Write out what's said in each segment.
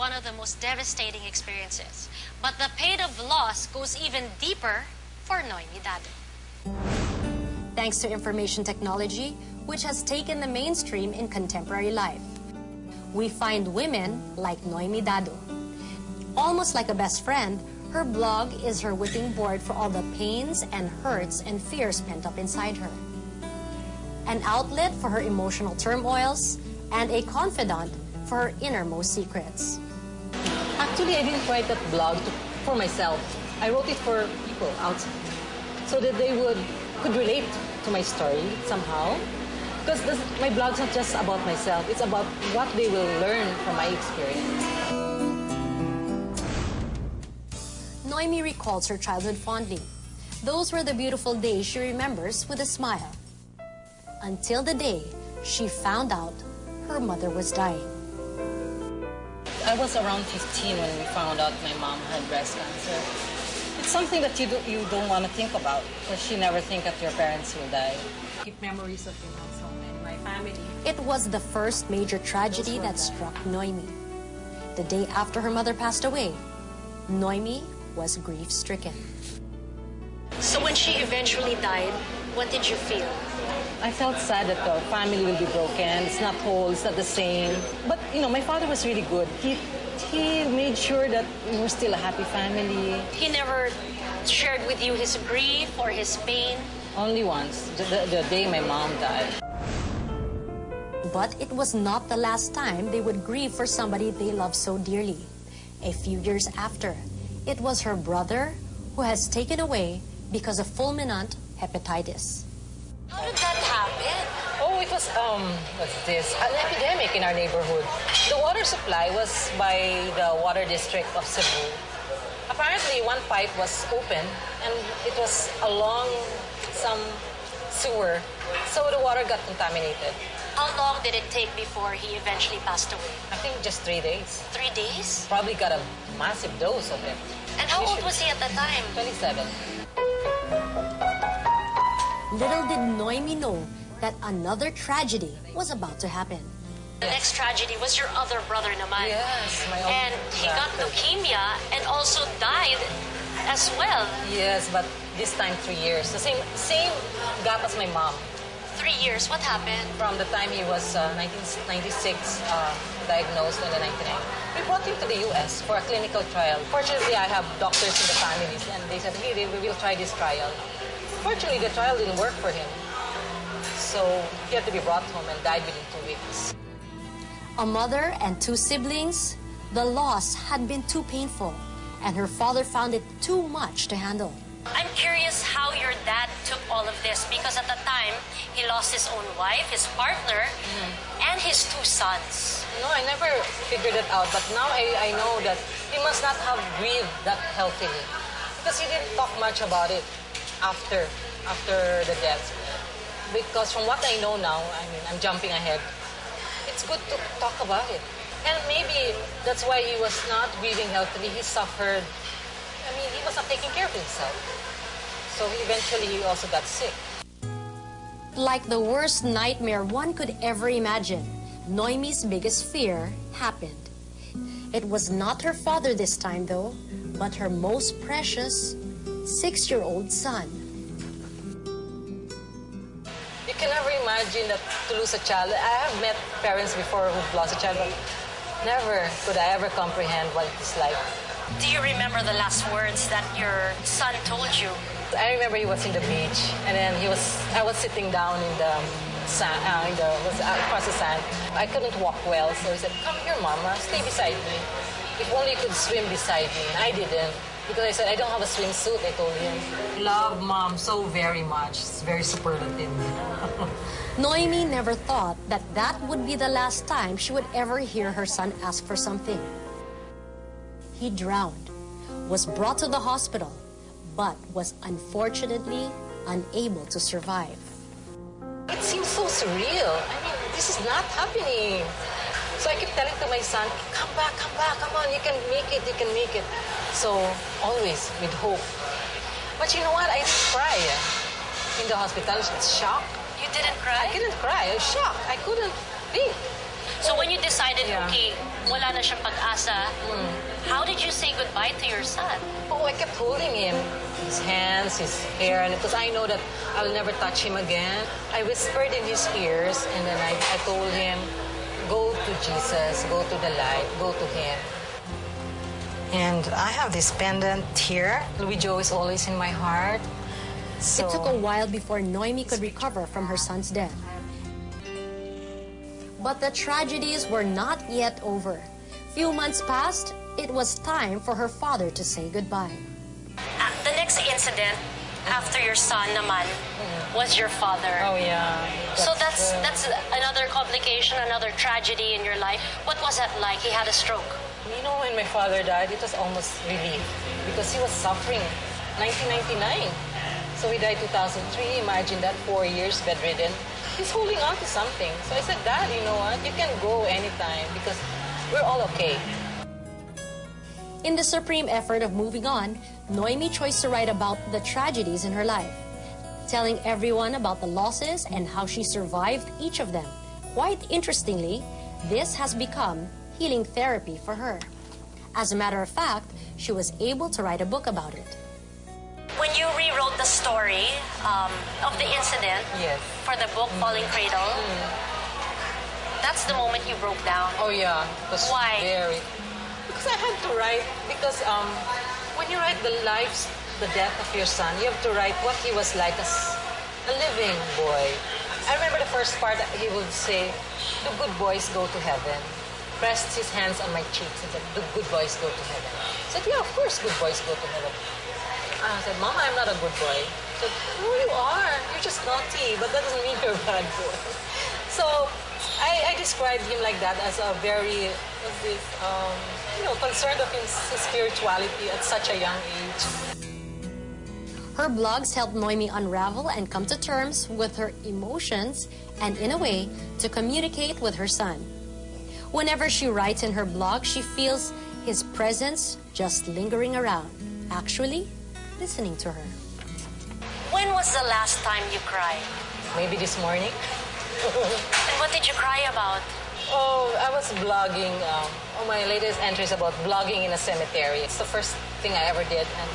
one of the most devastating experiences. But the pain of loss goes even deeper for Noemi Dado. Thanks to information technology, which has taken the mainstream in contemporary life, we find women like Noemi Dado. Almost like a best friend, her blog is her whipping board for all the pains and hurts and fears pent up inside her. An outlet for her emotional turmoils and a confidant for her innermost secrets. Actually, I didn't write that blog for myself. I wrote it for people outside so that they could relate to my story somehow. Because my blog's not just about myself, it's about what they will learn from my experience. Noemi recalls her childhood fondly. Those were the beautiful days she remembers with a smile. Until the day she found out her mother was dying. I was around 15 when we found out my mom had breast cancer. It's something that you don't want to think about, because you never think that your parents will die. Keep memories of him also and my family. It was the first major tragedy that struck Noemi. The day after her mother passed away, Noemi was grief-stricken. So when she eventually died, what did you feel? I felt sad that the family will be broken. It's not whole, it's not the same. But, my father was really good. He made sure that we were still a happy family. He never shared with you his grief or his pain? Only once, the day my mom died. But it was not the last time they would grieve for somebody they loved so dearly. A few years after, it was her brother who has taken away because of fulminant hepatitis. How did that happen? Oh, it was, what's this? An epidemic in our neighborhood. The water supply was by the water district of Cebu. Apparently, one pipe was open, and it was along some sewer, so the water got contaminated. How long did it take before he eventually passed away? I think just 3 days. 3 days? Probably got a massive dose of it. And how old was he at that time? 27. Little did Noemi know that another tragedy was about to happen. The next tragedy was your other brother naman. Yes, my older And he got leukemia and also died as well. Yes, but this time 3 years. The same gap as my mom. 3 years, what happened? From the time he was 1996, diagnosed, and then 99. We brought him to the U.S. for a clinical trial. Fortunately, I have doctors in the families, and they said, hey, we will try this trial. Fortunately, the trial didn't work for him. So he had to be brought home and died within 2 weeks. A mother and 2 siblings, the loss had been too painful, and her father found it too much to handle. I'm curious how your dad took all of this, because at the time, he lost his own wife, his partner, and his 2 sons. No, I never figured it out, but now I know that he must not have grieved that healthily, because he didn't talk much about it after the death. Because from what I know now, I'm jumping ahead, it's good to talk about it. And maybe that's why he was not grieving healthily. He suffered. He was not taking care of himself. So eventually he also got sick. Like the worst nightmare one could ever imagine, Noemi's biggest fear happened. It was not her father this time, though, but her most precious 6-year-old son. You can never imagine that to lose a child. I have met parents before who've lost a child, but never could I ever comprehend what it is like. Do you remember the last words that your son told you? I remember he was in the beach, and then I was sitting down in the sand, across the sand. I couldn't walk well, so he said, "Come here, Mama, stay beside me. If only you could swim beside me." And I didn't, because I said, "I don't have a swimsuit," I told him. Love Mom so very much. It's very superlative. Noemi never thought that that would be the last time she would ever hear her son ask for something. He drowned, was brought to the hospital, but was unfortunately unable to survive. It seems so surreal. This is not happening. So I keep telling to my son, come back, come on, you can make it, you can make it. So always with hope. But you know what? I didn't cry in the hospital. I was shocked. You didn't cry? I didn't cry. I was shocked. I couldn't think. So when you decided, Yeah. okay, wala na siyang pag-asa, how did you say goodbye to your son? Oh, I kept holding him. His hands, his hair, and because I know that I will never touch him again. I whispered in his ears, and then I told him, go to Jesus, go to the light, go to him. And I have this pendant here. Louis Joe is always in my heart. So, It took a while before Noemi could recover from her son's death. But the tragedies were not yet over. Few months passed, it was time for her father to say goodbye. The next incident after your son naman was your father. oh yeah. So that's another complication, another tragedy in your life. What was that like? He had a stroke. You know, when my father died, it was almost relief because he was suffering. 1999. So he died 2003. Imagine that, 4 years bedridden. He's holding on to something. So I said, Dad, you know what? You can go anytime because we're all okay. In the supreme effort of moving on, Noemi chose to write about the tragedies in her life, telling everyone about the losses and how she survived each of them. Quite interestingly, this has become healing therapy for her. As a matter of fact, she was able to write a book about it. When you rewrote the story of the incident Yes. for the book Falling Cradle, that's the moment you broke down. Oh yeah. It was Why? Because I had to write, because when you write the death of your son, you have to write what he was like as a living boy. I remember the first part, he would say, "Do good boys go to heaven?" Pressed his hands on my cheeks and said, "Do good boys go to heaven?" I said, "Yeah, of course good boys go to heaven." I said, "Mama, I'm not a good boy." She said, "No, you are. You're just naughty, but that doesn't mean you're a bad boy." So I described him like that as a very, concerned of his spirituality at such a young age. Her blogs helped Noemi unravel and come to terms with her emotions and, in a way, to communicate with her son. Whenever she writes in her blog, she feels his presence just lingering around, actually listening to her. When was the last time you cried? Maybe this morning. And what did you cry about? Oh, I was blogging. My latest entry is about blogging in a cemetery. It's the first thing I ever did. And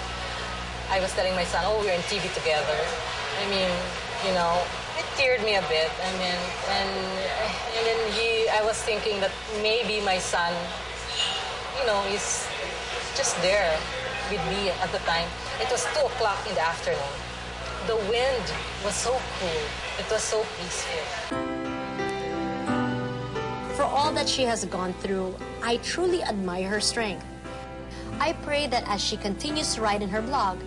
I was telling my son, oh, we're in TV together. I mean, it teared me a bit. I mean, and then I was thinking that maybe my son, is just there with me at the time. It was 2 o'clock in the afternoon. The wind was so cool. It was so peaceful. For all that she has gone through, I truly admire her strength. I pray that as she continues to write in her blog,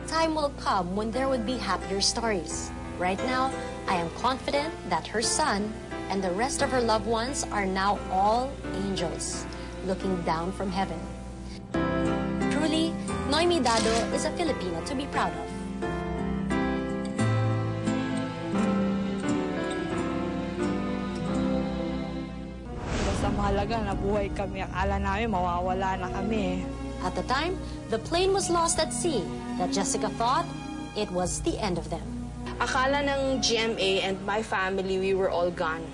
time will come when there would be happier stories. Right now, I am confident that her son and the rest of her loved ones are now all angels, looking down from heaven. Truly, Noemi Dado is a Filipina to be proud of. Basta mahalaga na buhay kami. Akala namin mawawala na kami. At the time, the plane was lost at sea that Jessica thought it was the end of them. Akala ng GMA and my family, we were all gone.